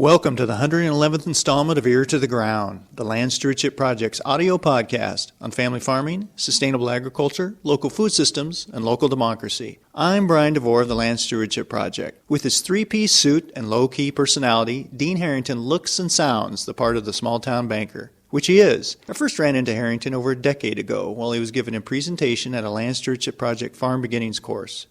Welcome to the 111th installment of Ear to the Ground, the Land Stewardship Project's audio podcast on family farming, sustainable agriculture, local food systems, and local democracy. I'm Brian DeVore of the Land Stewardship Project. With his three-piece suit and low-key personality, Dean Harrington looks and sounds the part of the small-town banker, which he is. I first ran into Harrington over a decade ago while he was giving a presentation at a Land Stewardship Project Farm Beginnings course.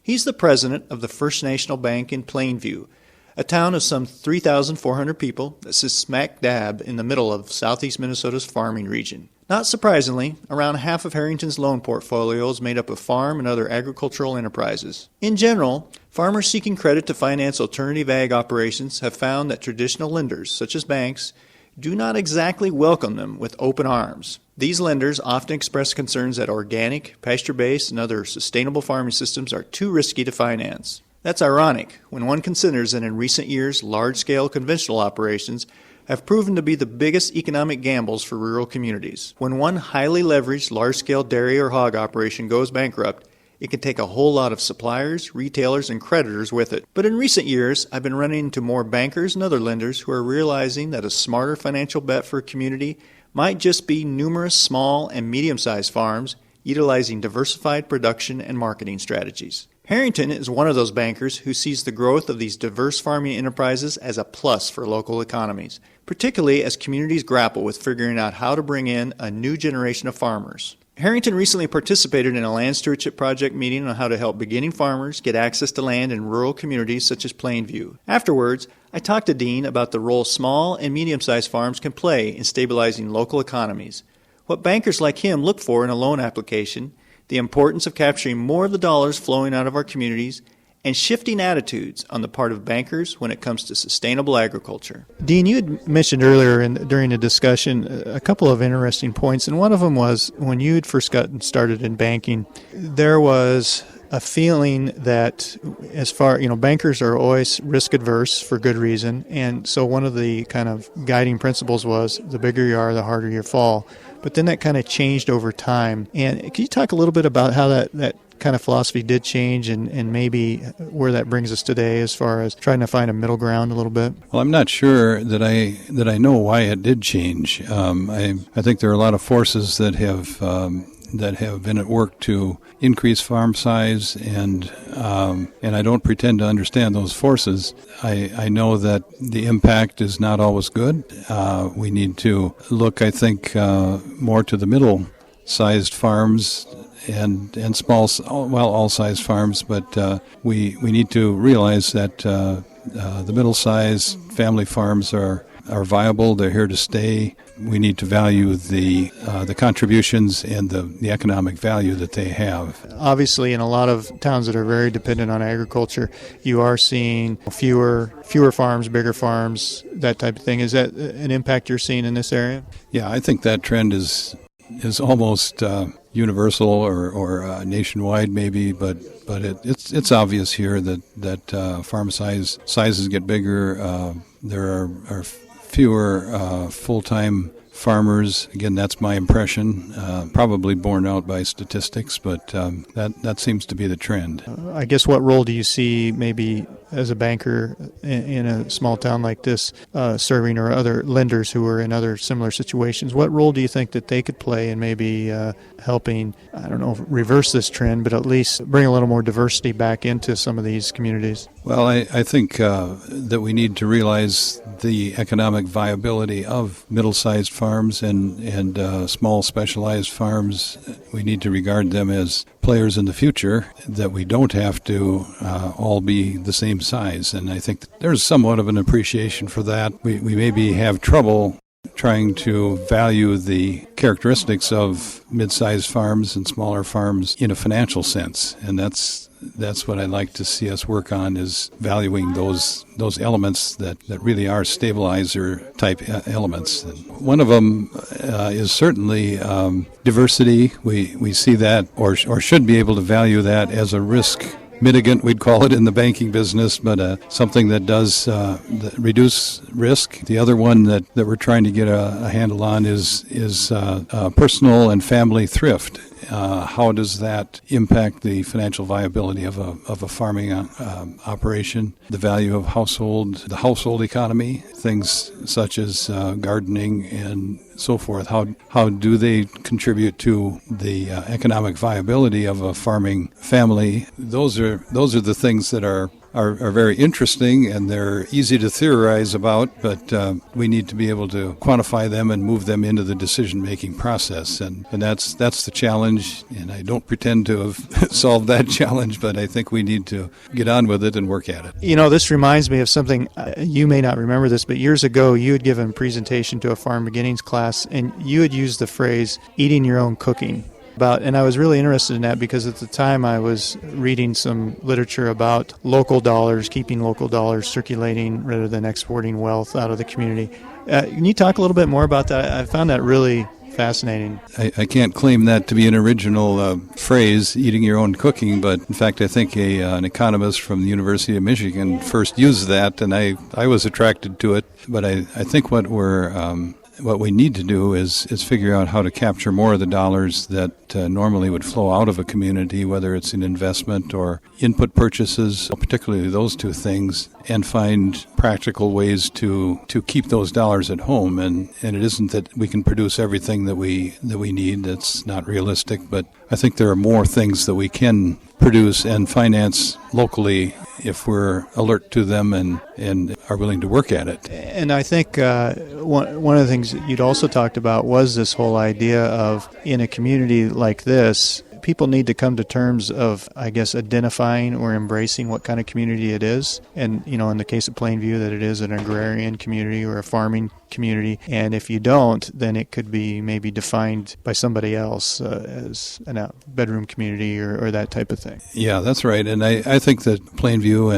He's the president of the First National Bank in Plainview, a town of some 3,400 people that sits smack dab in the middle of southeast Minnesota's farming region. Not surprisingly, around half of Harrington's loan portfolio is made up of farm and other agricultural enterprises. In general, farmers seeking credit to finance alternative ag operations have found that traditional lenders, such as banks, do not exactly welcome them with open arms. These lenders often express concerns that organic, pasture-based, and other sustainable farming systems are too risky to finance. That's ironic when one considers that in recent years, large-scale conventional operations have proven to be the biggest economic gambles for rural communities. When one highly leveraged large-scale dairy or hog operation goes bankrupt, it can take a whole lot of suppliers, retailers, and creditors with it. But in recent years, I've been running into more bankers and other lenders who are realizing that a smarter financial bet for a community might just be numerous small and medium-sized farms utilizing diversified production and marketing strategies. Harrington is one of those bankers who sees the growth of these diverse farming enterprises as a plus for local economies, particularly as communities grapple with figuring out how to bring in a new generation of farmers. Harrington recently participated in a land stewardship project meeting on how to help beginning farmers get access to land in rural communities such as Plainview. Afterwards, I talked to Dean about the role small and medium-sized farms can play in stabilizing local economies, what bankers like him look for in a loan application, the importance of capturing more of the dollars flowing out of our communities, and shifting attitudes on the part of bankers when it comes to sustainable agriculture. Dean, you had mentioned earlier during the discussion a couple of interesting points, and one of them was when you had first gotten started in banking, there was a feeling that bankers are always risk adverse for good reason, and so one of the kind of guiding principles was the bigger you are, the harder you fall. But then that kind of changed over time. And can you talk a little bit about how that kind of philosophy did change and maybe where that brings us today as far as trying to find a middle ground a little bit? Well, I'm not sure that I know why it did change. I think there are a lot of forces that have been at work to increase farm size, and I don't pretend to understand those forces. I know that the impact is not always good. We need to look, I think, more to the middle-sized farms and small, all-sized farms, but we need to realize that the middle-sized family farms are viable. They're here to stay. We need to value the contributions and the economic value that they have. Obviously, in a lot of towns that are very dependent on agriculture, you are seeing fewer farms, bigger farms, that type of thing. Is that an impact you're seeing in this area? Yeah, I think that trend is almost universal or nationwide maybe, but it's obvious here that farm sizes get bigger. There are fewer full-time farmers. Again, that's my impression, probably borne out by statistics, but that seems to be the trend. I guess what role do you see maybe as a banker in a small town like this serving, or other lenders who are in other similar situations? What role do you think that they could play in maybe helping, reverse this trend, but at least bring a little more diversity back into some of these communities? Well, I think that we need to realize the economic viability of middle-sized farms and small specialized farms. We need to regard them as players in the future, that we don't have to all be the same size. And I think there's somewhat of an appreciation for that. We maybe have trouble trying to value the characteristics of mid-sized farms and smaller farms in a financial sense. And that's what I'd like to see us work on, is valuing those elements that really are stabilizer type elements. And one of them is certainly diversity. We see that, or should be able to value that as a risk mitigant, we'd call it in the banking business, but something that does reduce risk. The other one that we're trying to get a handle on is personal and family thrift. how does that impact the financial viability of a farming operation, the value of the household economy, things such as gardening and so forth. How do they contribute to the economic viability of a farming family? Those are the things that are very interesting, and they're easy to theorize about, but we need to be able to quantify them and move them into the decision-making process, and that's the challenge, and I don't pretend to have solved that challenge, but I think we need to get on with it and work at it. You know, this reminds me of something, you may not remember this, but years ago you had given a presentation to a Farm Beginnings class, and you had used the phrase, eating your own cooking. And I was really interested in that because at the time I was reading some literature about local dollars, keeping local dollars circulating rather than exporting wealth out of the community. Can you talk a little bit more about that? I found that really fascinating. I can't claim that to be an original phrase, eating your own cooking, but in fact I think an economist from the University of Michigan first used that, and I was attracted to it. But I think what we need to do is figure out how to capture more of the dollars that normally would flow out of a community, whether it's in investment or input purchases, particularly those two things, and find practical ways to keep those dollars at home. And it isn't that we can produce everything that we need. That's not realistic. But I think there are more things that we can produce and finance locally if we're alert to them and are willing to work at it. And I think one of the things that you'd also talked about was this whole idea of, in a community like this, people need to come to terms of, I guess, identifying or embracing what kind of community it is. And, you know, in the case of Plainview, that it is an agrarian community or a farming community. And if you don't, then it could be maybe defined by somebody else as a bedroom community or that type of thing. Yeah, that's right. And I think that Plainview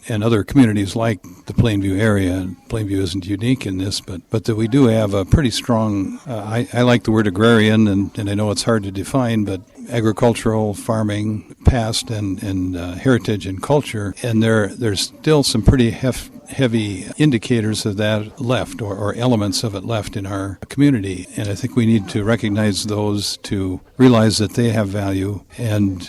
and other communities like the Plainview area, Plainview isn't unique in this, but that we do have a pretty strong, I like the word agrarian, and I know it's hard to define, but agricultural farming, past and heritage and culture, and there's still some pretty heavy indicators of that left, or elements of it left in our community. And I think we need to recognize those, to realize that they have value, and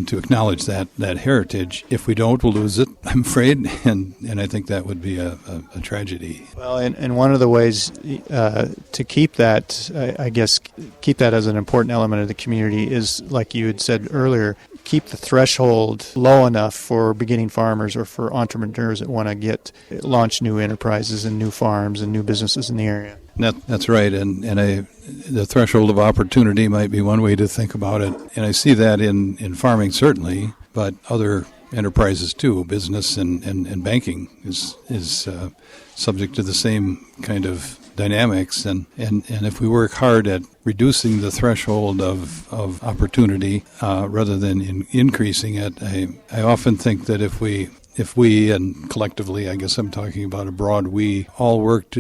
to acknowledge that heritage. If we don't, we'll lose it, I'm afraid, and I think that would be a tragedy. Well, and one of the ways to keep that, I guess, keep that as an important element of the community is, like you had said earlier, keep the threshold low enough for beginning farmers or for entrepreneurs that want to launch new enterprises and new farms and new businesses in the area. That's right, and the threshold of opportunity might be one way to think about it. And I see that in farming certainly, but other enterprises too. Business and banking is subject to the same kind of dynamics, and if we work hard at reducing the threshold of opportunity rather than increasing it, I often think that if we and collectively, I guess I'm talking about a broad we, all worked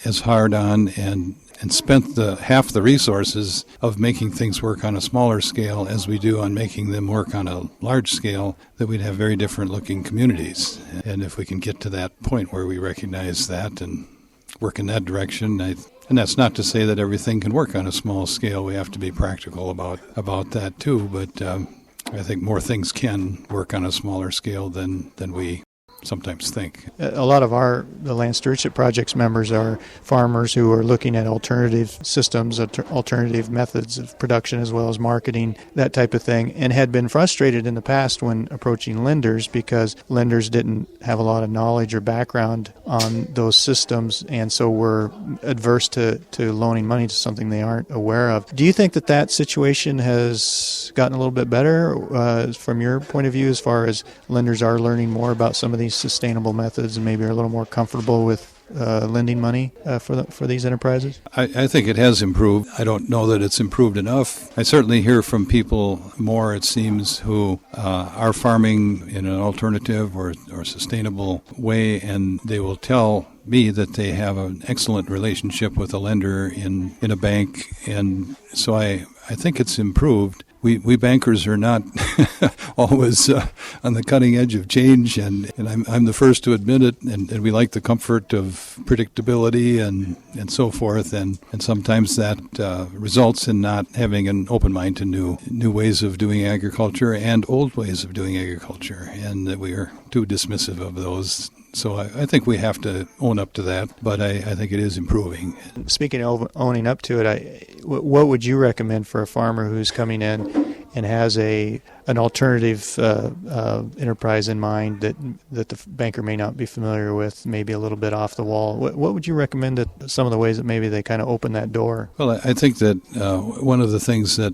as hard on and spent half the resources of making things work on a smaller scale as we do on making them work on a large scale, that we'd have very different looking communities. And if we can get to that point where we recognize that and work in that direction, and that's not to say that everything can work on a small scale. We have to be practical about that too, but I think more things can work on a smaller scale than we sometimes think. A lot of the Land Stewardship Project's members are farmers who are looking at alternative systems, alternative methods of production as well as marketing, that type of thing, and had been frustrated in the past when approaching lenders because lenders didn't have a lot of knowledge or background on those systems, and so were adverse to loaning money to something they aren't aware of. Do you think that situation has gotten a little bit better from your point of view, as far as lenders are learning more about some of these sustainable methods and maybe are a little more comfortable with lending money for these enterprises? I think it has improved. I don't know that it's improved enough. I certainly hear from people more, it seems, who are farming in an alternative or sustainable way, and they will tell me that they have an excellent relationship with a lender in a bank, and so I think it's improved. we bankers are not always on the cutting edge of change, and I'm the first to admit it, and we like the comfort of predictability and so forth, and sometimes that results in not having an open mind to new ways of doing agriculture and old ways of doing agriculture, and that we are too dismissive of those. So I think we have to own up to that, but I think it is improving. Speaking of owning up to it, what would you recommend for a farmer who's coming in and has an alternative enterprise in mind that the banker may not be familiar with, maybe a little bit off the wall? What would you recommend that some of the ways that maybe they kind of open that door? Well, I think that one of the things that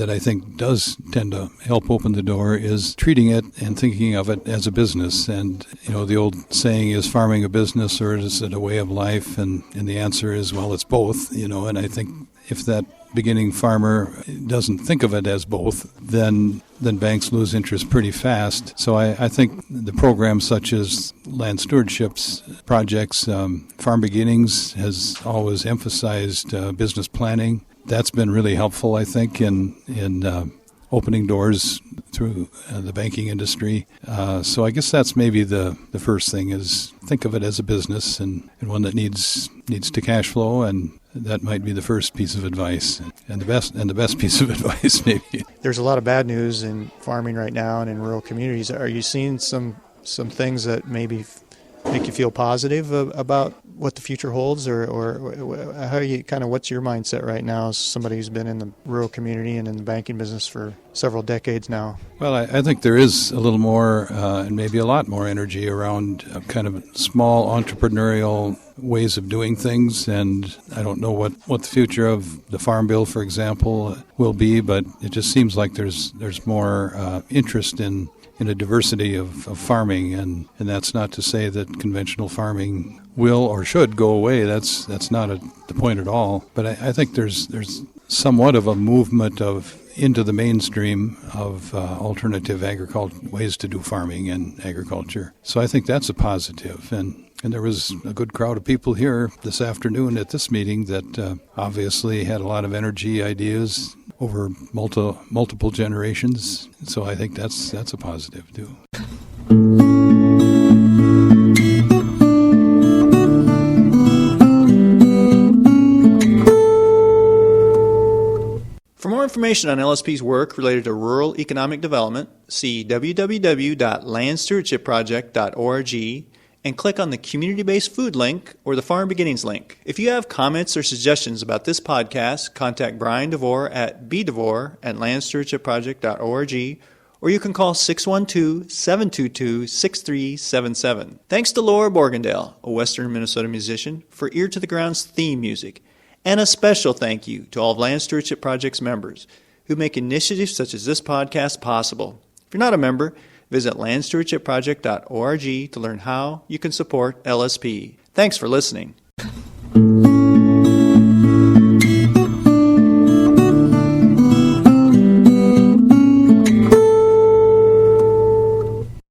I think does tend to help open the door is treating it and thinking of it as a business. And, the old saying is farming a business or is it a way of life? And the answer is, well, it's both, and I think if that beginning farmer doesn't think of it as both, then banks lose interest pretty fast. So I think the programs such as land stewardships projects, Farm Beginnings has always emphasized business planning. That's been really helpful, I think, in opening doors through the banking industry. So I guess that's maybe the first thing is think of it as a business and one that needs to cash flow, and that might be the first piece of advice. And the best piece of advice maybe. There's a lot of bad news in farming right now and in rural communities. Are you seeing some things that maybe make you feel positive about what the future holds, or how are you what's your mindset right now as somebody who's been in the rural community and in the banking business for several decades now? Well, I think there is a little more and maybe a lot more energy around kind of small entrepreneurial ways of doing things, and I don't know what the future of the Farm Bill, for example, will be, but it just seems like there's more interest in a diversity of farming, and that's not to say that conventional farming will or should go away. That's not the point at all. But I think there's somewhat of a movement into the mainstream of alternative ways to do farming and agriculture. So I think that's a positive. And there was a good crowd of people here this afternoon at this meeting that obviously had a lot of energy, ideas over multiple generations. So I think that's a positive too. For more information on LSP's work related to rural economic development, see www.landstewardshipproject.org and click on the Community-Based Food link or the Farm Beginnings link. If you have comments or suggestions about this podcast, contact Brian DeVore at bdevore@landstewardshipproject.org, or you can call 612-722-6377. Thanks to Laura Borgendale, a Western Minnesota musician, for Ear to the Ground's theme music. And a special thank you to all of Land Stewardship Project's members who make initiatives such as this podcast possible. If you're not a member, visit landstewardshipproject.org to learn how you can support LSP. Thanks for listening.